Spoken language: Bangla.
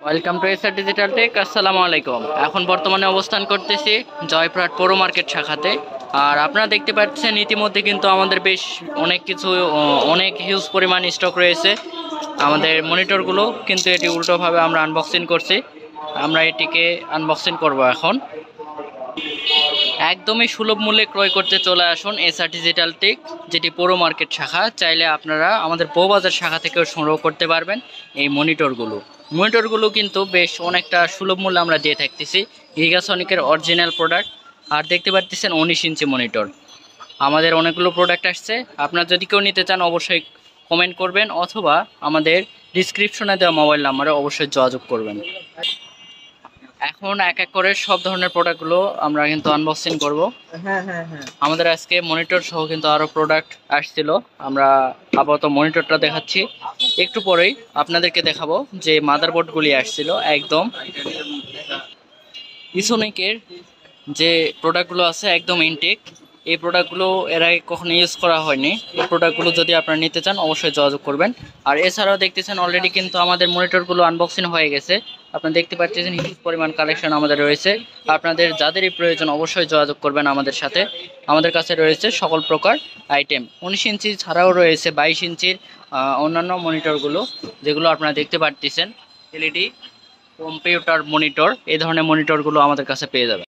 Welcome to SR digital tech. আসসালামু আলাইকুম। এখন বর্তমানে অবস্থান করতেছি জয়পুরহাট পৌর মার্কেট শাখাতে। আর আপনারা দেখতে পাচ্ছেন ইতিমধ্যে কিন্তু আমাদের বেশ অনেক কিছু অনেক হিউজ পরিমাণ স্টক রয়েছে। আমাদের মনিটরগুলো কিন্তু এটি উল্টোভাবে আমরা আনবক্সিং করছি। আমরা এটিকে আনবক্সিং করব এখন। একদমই সুলভ মূল্যে ক্রয় করতে চলে আসুন এসআর ডিজিটাল টেক, যেটি পৌর মার্কেট শাখা। চাইলে আপনারা আমাদের বউবাজার শাখা থেকেও সংগ্রহ করতে পারবেন এই মনিটরগুলো কিন্তু বেশ অনেকটা সুলভ মূল্যে আমরা দিয়ে থাকতেছি। গিগাসনিকের অরিজিনাল প্রোডাক্ট। আর দেখতে পাচ্ছেন 19 ইঞ্চি মনিটর। আমাদের অনেকগুলো প্রোডাক্ট আসছে। আপনারা যদি কেউ নিতে চান অবশ্যই কমেন্ট করবেন, অথবা আমাদের ডিসক্রিপশনে দেওয়া মোবাইল নাম্বারে অবশ্যই যোগাযোগ করবেন। এখন এক এক করে সব ধরনের প্রোডাক্টগুলো আমরা কিন্তু আনবক্সিং করব। আমাদের আজকে মনিটর সহ কিন্তু আরো প্রোডাক্ট আসছিল। আমরা আপাতত মনিটরটা দেখাচ্ছি, একটু পরেই আপনাদেরকে দেখাবো যে মাদারবোর্ডগুলি আসছিল। একদম ইসোনিকের যে প্রোডাক্টগুলো আছে একদম ইনটেক। এই প্রোডাক্টগুলো এর আগে কখনো ইউজ করা হয়নি। এই প্রোডাক্টগুলো যদি আপনারা নিতে চান অবশ্যই যোগাযোগ করবেন। আর এছাড়াও দেখতেছেন অলরেডি কিন্তু আমাদের মনিটরগুলো আনবক্সিং হয়ে গেছে। আপনারা দেখতে পাচ্ছেন হিউজ পরিমাণ কালেকশন আমাদের রয়েছে। আপনাদের যাদেরই প্রয়োজন অবশ্যই যোগাযোগ করবেন আমাদের সাথে। আমাদের কাছে রয়েছে সকল প্রকার আইটেম। 19 ইঞ্চি ছাড়াও রয়েছে 22 ইঞ্চির অন্যান্য মনিটরগুলো, যেগুলো আপনারা দেখতে পাচ্ছেন এলইডি কম্পিউটার মনিটর। এই ধরনের মনিটরগুলো আমাদের কাছে পেয়ে যাবেন।